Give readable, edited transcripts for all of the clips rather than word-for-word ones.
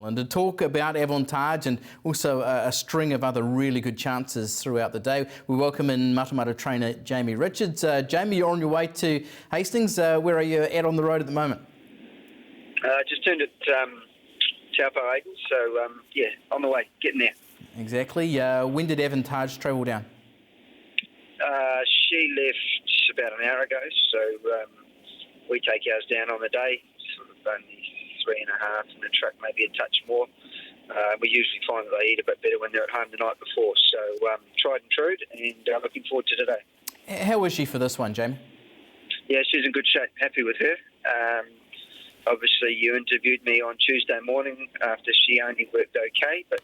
And to talk about Avantage and also a string of other really good chances throughout the day, we welcome in Matamata trainer Jamie Richards. Jamie, you're on your way to Hastings. Where are you at on the road at the moment? Just turned at Taupo Aiden, so yeah, on the way, getting there. Exactly. When did Avantage travel down? She left about an hour ago, so we take ours down on the day, sort of only 3.5 in the truck, maybe a touch more. We usually find that they eat a bit better when they're at home the night before, so tried and true, and looking forward to today. How was she for this one, Jamie? Yeah, she's in good shape, happy with her. Obviously, you interviewed me on Tuesday morning after she only worked okay, but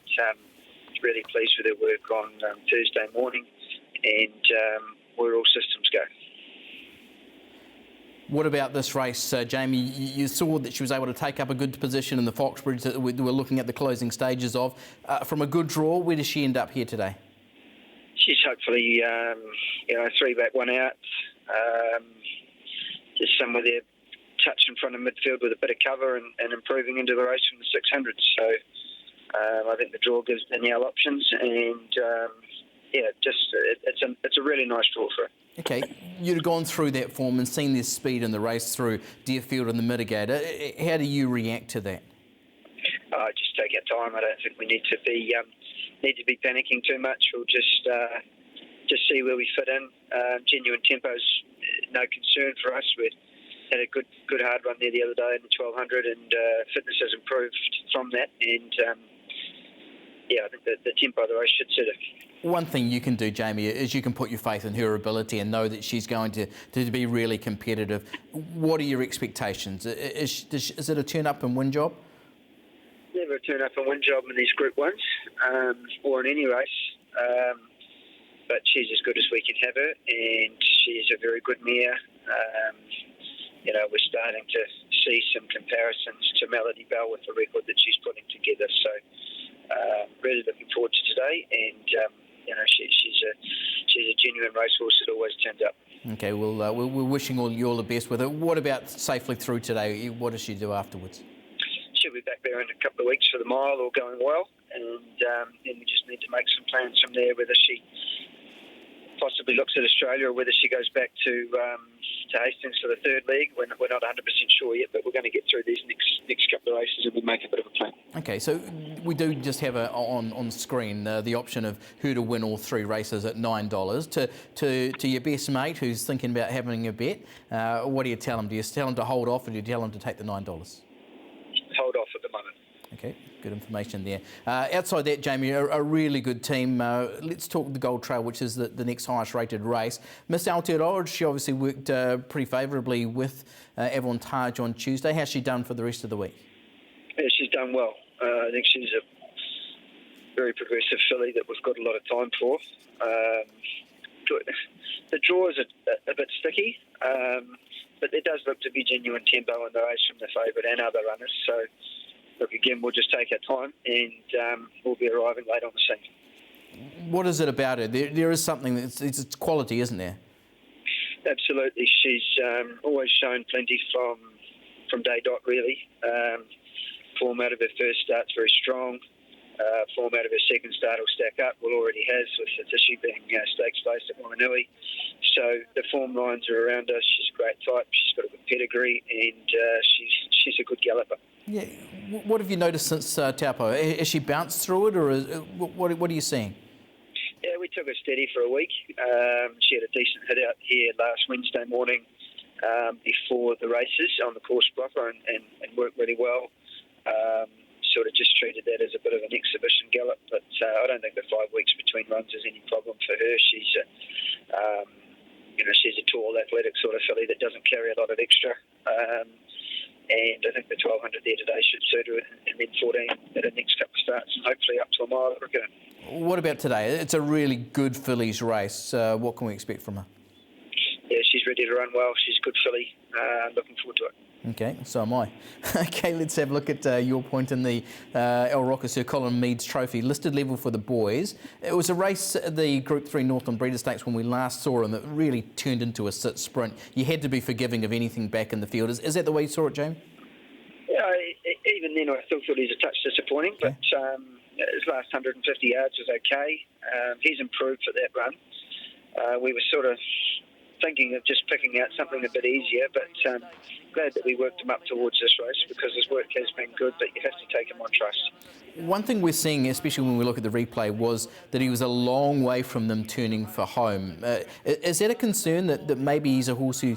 really pleased with her work on Thursday morning, and we're all systems go. What about this race, Jamie? You saw that she was able to take up a good position in the Foxbridge that we were looking at the closing stages of. From a good draw, where does she end up here today? She's hopefully, 3 back, 1 out. Just somewhere there, touch in front of midfield with a bit of cover and improving into the race from the 600. So I think the draw gives Danielle options, and it's a really nice draw for her. Okay, you'd gone through that form and seen their speed in the race through Deerfield and the Mitigator. How do you react to that? Just take our time. I don't think we need to be panicking too much. We'll just see where we fit in. Genuine tempo's no concern for us. We had a good hard run there the other day in the 1200, and fitness has improved from that. And I think the tempo of the race should suit it. One thing you can do, Jamie, is you can put your faith in her ability and know that she's going to be really competitive. What are your expectations? Is it a turn-up and win job? Never a turn-up and win job in these Group 1s or in any race. But she's as good as we can have her, and she's a very good mare. We're starting to see some comparisons to Melody Bell with the record that she's putting together. So really looking forward to today, and she's a genuine racehorse that always turns up. Okay, well, we're wishing you all the best with it. What about safely through today? What does she do afterwards? She'll be back there in a couple of weeks for the mile, all going well, and then we just need to make some plans from there, whether she possibly looks at Australia or whether she goes back to Hastings for the third leg. We're not 100% sure yet, but we're going to get through these next couple of races and we'll make a bit of a plan. Okay, so we do just have on screen the option of who to win all 3 races at $9. To your best mate who's thinking about having a bet, what do you tell him? Do you tell him to hold off, or do you tell him to take the $9? Hold off at the moment. Okay, good information there. Outside that, Jamie, a really good team. Let's talk the Gold Trail, which is the next highest rated race. Miss Aotearoa, she obviously worked pretty favourably with Avantage on Tuesday. How's she done for the rest of the week? Yeah, she's done well. I think she's a very progressive filly that we've got a lot of time for. The draw is a bit sticky, but there does look to be genuine tempo in the race from the favourite and other runners. So, look, again, we'll just take our time, and we'll be arriving late on the scene. What is it about her? There is something, it's quality, isn't there? Absolutely. She's always shown plenty from day dot, really. Form out of her first start's very strong. Form out of her second start will stack up. Well, already has, with she being stakes placed at Wanganui. So the form lines are around her. She's a great type. She's got a good pedigree, and she's a good galloper. Yeah. What have you noticed since Taupo? Has she bounced through it, or what are you seeing? Yeah, we took her steady for a week. She had a decent hit out here last Wednesday morning before the races on the course proper, and worked really well. Sort of just treated that as a bit of an exhibition gallop, but I don't think the 5 weeks between runs is any problem for her. She's she's a tall, athletic sort of filly that doesn't carry a lot of extra. And I think the 1200 there today should suit her, and then 14 at her next couple of starts, and hopefully up to a mile quicker. What about today? It's a really good fillies race. What can we expect from her? Yeah, she's ready to run well. She's a good filly. Looking forward to it. Okay, so am I. Okay, let's have a look at your point in the El Roca Sir Colin Meads Trophy, listed level for the boys. It was a race at the Group 3 Northland Breeder Stakes when we last saw them that really turned into a sit sprint. You had to be forgiving of anything back in the field. Is that the way you saw it, Jamie? Yeah, even even then I still thought he was a touch disappointing, but his last 150 yards was okay. He's improved for that run. We were sort of thinking of just picking out something a bit easier, but glad that we worked him up towards this race because his work has been good, but you have to take him on trust. One thing we're seeing, especially when we look at the replay, was that he was a long way from them turning for home. Is that a concern that maybe he's a horse who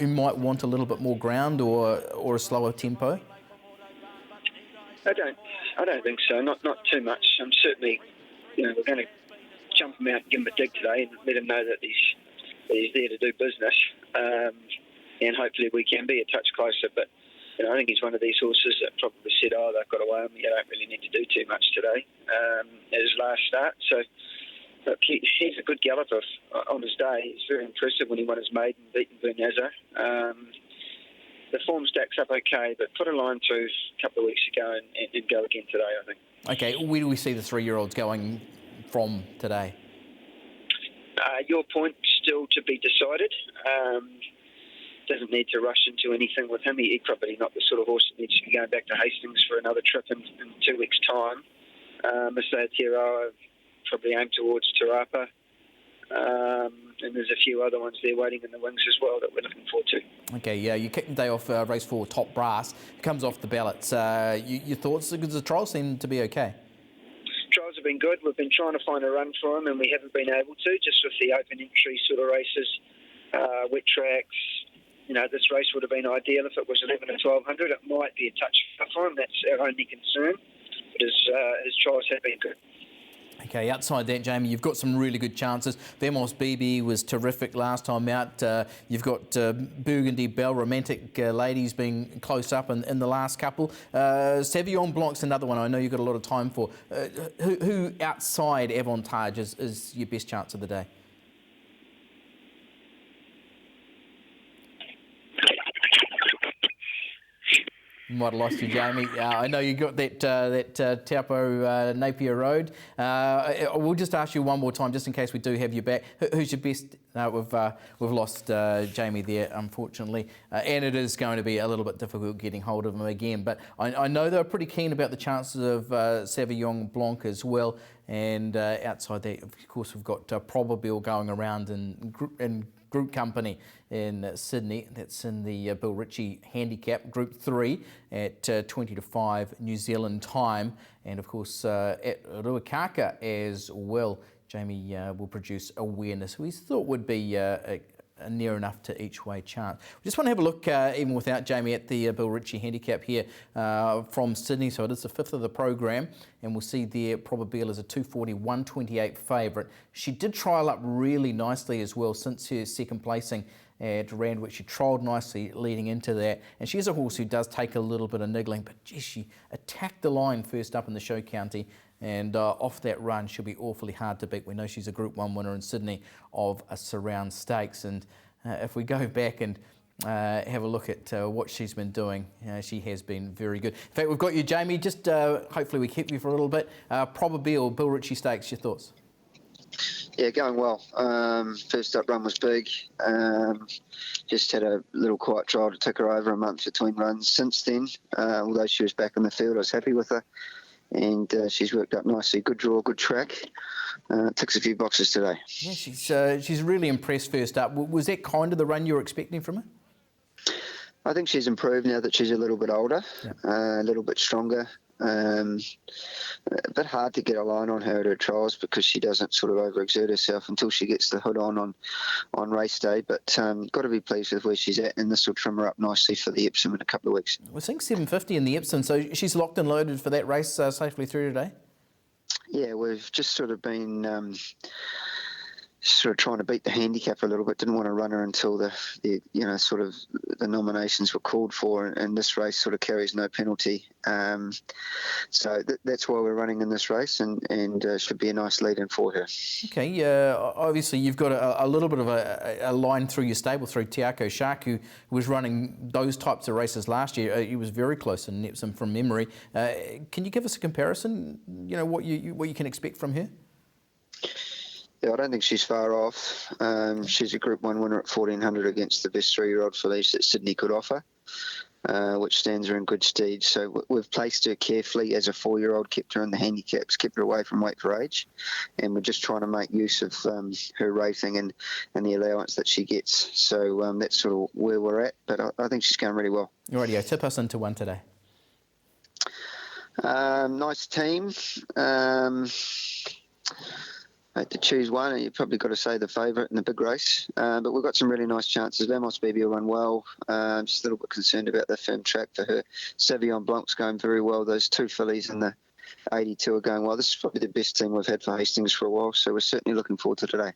might want a little bit more ground or a slower tempo? I don't think so. Not too much. I'm certainly, we're going to jump him out and give him a dig today and let him know that he's there to do business, and hopefully we can be a touch closer. But I think he's one of these horses that probably said, they've got away with me, I don't really need to do too much today at his last start. So look, he's a good galloper on his day. It's very impressive when he won his maiden, beaten Bernazza. The form stacks up okay, but put a line through a couple of weeks ago and go again today, I think. Okay, where do we see the 3-year-olds going from today? Your point still to be decided. Doesn't need to rush into anything with him. He's probably not the sort of horse that needs to be going back to Hastings for another trip in 2 weeks' time. Mr. Tiro probably aimed towards Te Rapa. And there's a few other ones there waiting in the wings as well that we're looking forward to. Okay, yeah, you kicked the day off race 4, Top Brass. It comes off the ballots. Your thoughts? Because the trials seem to be okay. Trials have been good. We've been trying to find a run for him and we haven't been able to, just with the open entry sort of races, wet tracks. This race would have been ideal if it was 11 or 1200. It might be a touch for him. That's our only concern. But his trials have been good. Okay, outside that, Jamie, you've got some really good chances. Vamos BB was terrific last time out. You've got Burgundy Belle, Romantic Ladies being close up in the last couple. Savillon Blanc's another one I know you've got a lot of time for. Who outside Avantage is your best chance of the day? Might have lost you, Jamie. I know you got that Taupo Napier Road. We'll just ask you one more time, just in case we do have you back. Who's your best? We've lost Jamie there, unfortunately, and it is going to be a little bit difficult getting hold of him again. But I know they're pretty keen about the chances of Savillon Blanc as well. And outside that, of course, we've got Probabile going around in Group Company in Sydney. That's in the Bill Ritchie handicap, Group 3 at 20 to 5 New Zealand time. And of course at Ruakaka as well, Jamie will produce Awareness, who we thought would be a near enough to each way chance. We just want to have a look, even without Jamie, at the Bill Ritchie handicap here from Sydney. So it is the 5th of the program, and we'll see there Probabile is a 240, 128 favourite. She did trial up really nicely as well since her second placing at Randwick. She trialled nicely leading into that, and she's a horse who does take a little bit of niggling, but geez, she attacked the line first up in the show county, and off that run she'll be awfully hard to beat. We know she's a Group 1 winner in Sydney of a Surround Stakes, and if we go back and have a look at what she's been doing, she has been very good. In fact, we've got you, Jamie, just hopefully we keep you for a little bit. Probabile, Bill Ritchie Stakes, your thoughts? Yeah, going well. First up run was big. Just had a little quiet trial to tick her over a month between runs. Since then, although she was back in the field, I was happy with her. And she's worked up nicely. Good draw, good track. Ticks a few boxes today. Yeah, she's really impressed first up. Was that kind of the run you were expecting from her? I think she's improved now that she's a little bit older, a little bit stronger. A bit hard to get a line on her at her trials because she doesn't sort of overexert herself until she gets the hood on race day. But got to be pleased with where she's at, and this will trim her up nicely for the Epsom in a couple of weeks. We're seeing 750 in the Epsom, so she's locked and loaded for that race safely through today? Yeah, we've just sort of been sort of trying to beat the handicap a little bit. Didn't want to run her until the sort of the nominations were called for, and this race sort of carries no penalty. So that's why we're running in this race, and should be a nice lead-in for her. Okay, obviously you've got a little bit of a line through your stable through Tiako Shark, who was running those types of races last year. He was very close in Epsom from memory. Can you give us a comparison? What you can expect from her? Yeah, I don't think she's far off. She's a Group 1 winner at 1400 against the best 3-year-old fillies that Sydney could offer. which stands her in good stead. So we've placed her carefully as a 4-year-old, kept her in the handicaps, kept her away from weight for age, and we're just trying to make use of her rating and the allowance that she gets. So that's sort of where we're at, but I think she's going really well. Rightio, tip us into one today. Nice team. I had to choose one, and you've probably got to say the favourite in the big race. But we've got some really nice chances. Vamos Baby will run well. Just a little bit concerned about the firm track for her. Savion Blanc's going very well. Those 2 fillies in the 82 are going well. This is probably the best team we've had for Hastings for a while, so we're certainly looking forward to today.